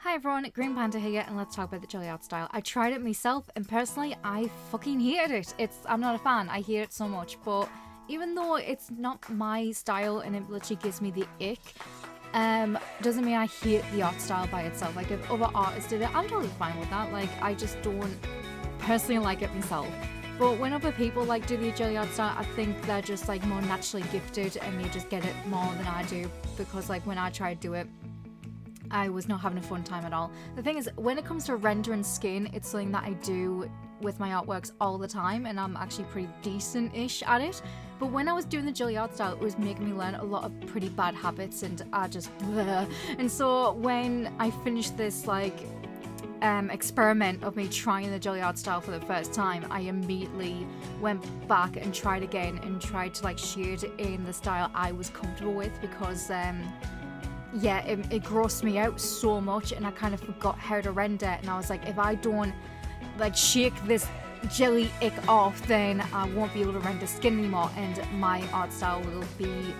Hi everyone, Green Panda here, and let's talk about the jelly art style. I tried it myself, and personally, I fucking hated it. I'm not a fan. I hate it so much, but even though it's not my style and it literally gives me the ick, doesn't mean I hate the art style by itself. Like, if other artists did it, I'm totally fine with that. Like, I just don't personally like it myself. But when other people like do the jelly art style, I think they're just like more naturally gifted and they just get it more than I do, because like when I try to do it, I was not having a fun time at all. The thing is, when it comes to rendering skin, it's something that I do with my artworks all the time, and I'm actually pretty decent-ish at it. But when I was doing the jelly art style, it was making me learn a lot of pretty bad habits, and I just bleh. And so when I finished this like experiment of me trying the jelly art style for the first time, I immediately went back and tried again and tried to like shade in the style I was comfortable with, because yeah, it grossed me out so much, and I kind of forgot how to render, and I was like, if I don't like shake this jelly ick off, then I won't be able to render skin anymore, and my art style will be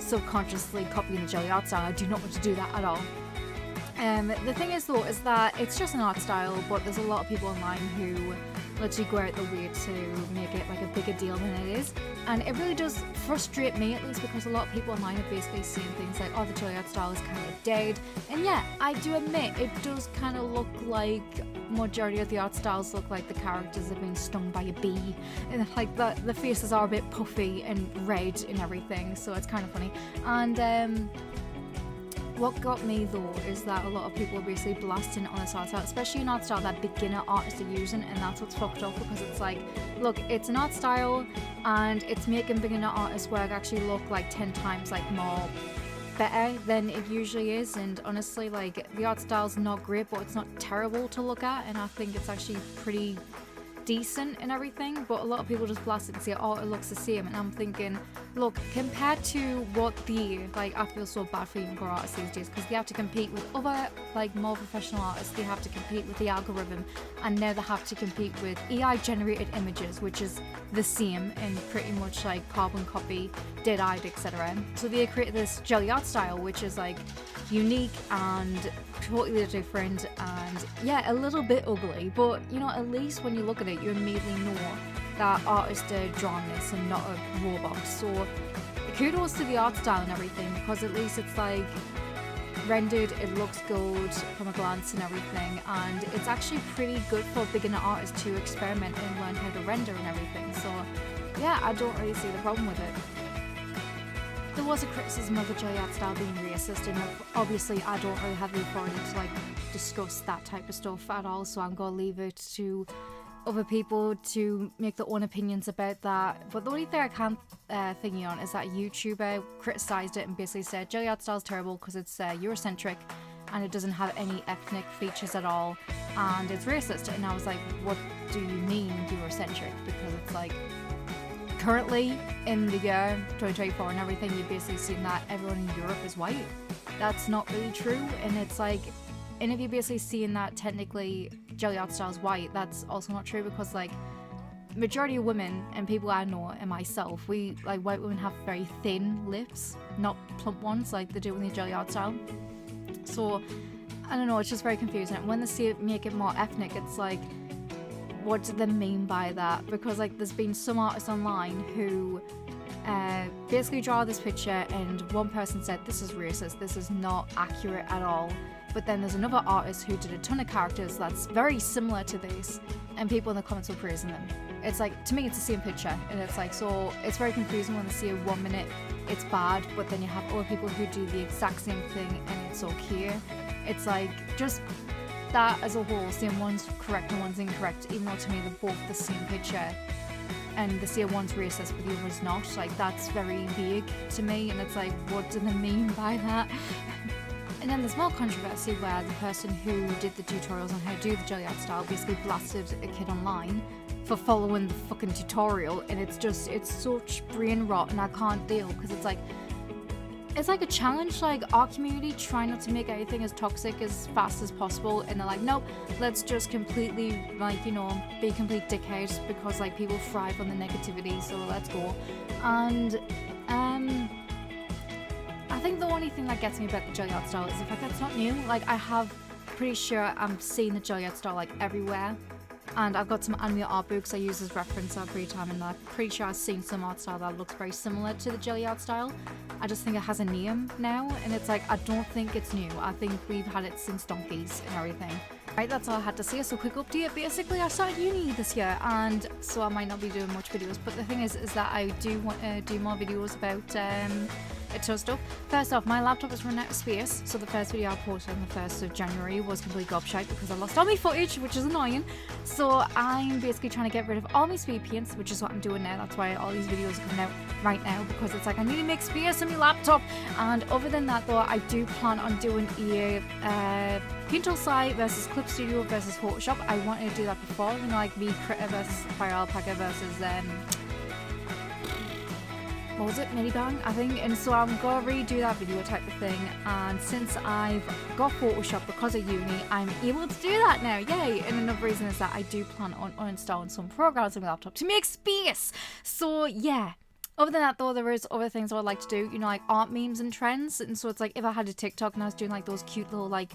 subconsciously copying the jelly art style. I do not want to do that at all. The thing is though, is that it's just an art style, but there's a lot of people online who literally go out the way to make it like a bigger deal than it is, and it really does frustrate me, at least, because a lot of people online are basically seeing things like, oh, the jelly art style is kind of dead. And yeah, I do admit it does kind of look like majority of the art styles look like the characters have been stung by a bee, and like the faces are a bit puffy and red and everything, so it's kind of funny. And what got me though is that a lot of people are basically blasting on this art style, especially an art style that beginner artists are using, and that's what's fucked up, because it's like, look, it's an art style and it's making beginner artists' work actually look like 10 times like more better than it usually is. And honestly, like, the art style's not great, but it's not terrible to look at, and I think it's actually pretty decent and everything. But a lot of people just blast it and say, oh, it looks the same, and I'm thinking, look, compared to what I feel so bad for younger artists these days, because they have to compete with other like more professional artists, they have to compete with the algorithm, and now they have to compete with AI generated images, which is the same and pretty much like carbon copy, dead-eyed, etc. So they created this jelly art style, which is like unique and totally different, and yeah, a little bit ugly, but you know, at least when you look at it, you immediately know that artists are drawing this and not a robot. So kudos to the art style and everything, because at least it's like rendered, it looks good from a glance and everything, and it's actually pretty good for beginner artists to experiment and learn how to render and everything. So yeah, I don't really see the problem with it. There was a criticism of the jelly art style being racist, and obviously I don't really have the authority to like discuss that type of stuff at all, so I'm gonna leave it to other people to make their own opinions about that. But the only thing I can thingy on is that a YouTuber criticized it and basically said jelly art style is terrible because it's Eurocentric and it doesn't have any ethnic features at all, and it's racist. And I was like, what do you mean Eurocentric? Because it's like, currently in the year 2024 and everything, you're basically seeing that everyone in Europe is white. That's not really true, and it's like, and if you're basically seeing that technically jelly art style is white, that's also not true, because like majority of women and people I know and myself, we like, white women have very thin lips, not plump ones like they do in the jelly art style. So I don't know, it's just very confusing. And when they see it make it more ethnic, it's like, what do they mean by that? Because like there's been some artists online who basically draw this picture and one person said this is racist, this is not accurate at all, but then there's another artist who did a ton of characters that's very similar to this, and people in the comments were praising them. It's like, to me it's the same picture, and it's like, so it's very confusing when they see it 1 minute it's bad, but then you have other people who do the exact same thing and it's okay. It's like, just that as a whole, saying one's correct and one's incorrect, even though to me they're both the same picture, and they say one's racist but the other's not, like, that's very vague to me, and it's like, what do they mean by that? And then there's more controversy where the person who did the tutorials on how to do the jelly art style basically blasted a kid online for following the fucking tutorial, and it's such brain rot, and I can't deal, because it's like a challenge, like our community try not to make anything as toxic as fast as possible, and they're like, nope, let's just completely, like, you know, be complete dickheads because like people thrive on the negativity, so let's go. And I think the only thing that gets me about the jelly art style is the fact that it's not new. Like, I have pretty sure I'm seeing the jelly art style like everywhere. And I've got some anime art books I use as reference every time, and I'm pretty sure I've seen some art style that looks very similar to the jelly art style. I just think it has a name now, and it's like, I don't think it's new. I think we've had it since donkeys and everything. Right, that's all I had to say. So quick update. Basically, I started uni this year, and so I might not be doing much videos. But the thing is that I do want to do more videos about stuff. First off, my laptop is running out of space, so the first video I posted on the 1st of January was complete gobshite because I lost all my footage, which is annoying. So I'm basically trying to get rid of all my speed paints, which is what I'm doing now. That's why all these videos are coming out right now, because it's like I need to make space on my laptop. And other than that, though, I do plan on doing a Paint site versus Clip Studio versus Photoshop. I wanted to do that before, you know, like me Critter versus Fire Alpaca versus what was it, Minibang, I think. And so I'm gonna redo that video type of thing. And since I've got Photoshop because of uni, I'm able to do that now. Yay! And another reason is that I do plan on uninstalling some programs on my laptop to make space. So yeah. Other than that, though, there is other things I would like to do, you know, like art memes and trends. And so it's like, if I had a TikTok and I was doing like those cute little like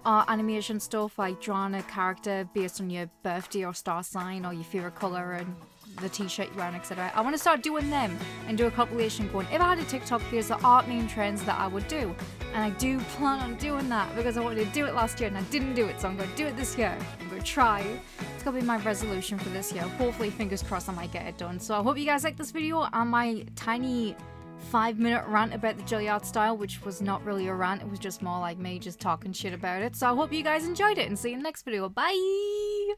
animation stuff, like drawing a character based on your birthday or star sign or your favorite color and the t-shirt you're wearing, etc. I want to start doing them and do a compilation going, if I had a TikTok, here's the art meme trends that I would do. And I do plan on doing that because I wanted to do it last year and I didn't do it, so I'm going to do it this year. I'm going to try. It's going to be my resolution for this year. Hopefully, fingers crossed, I might get it done. So I hope you guys like this video and my tiny 5-minute rant about the jelly art style, which was not really a rant, it was just more like me just talking shit about it. So I hope you guys enjoyed it and see you in the next video. Bye!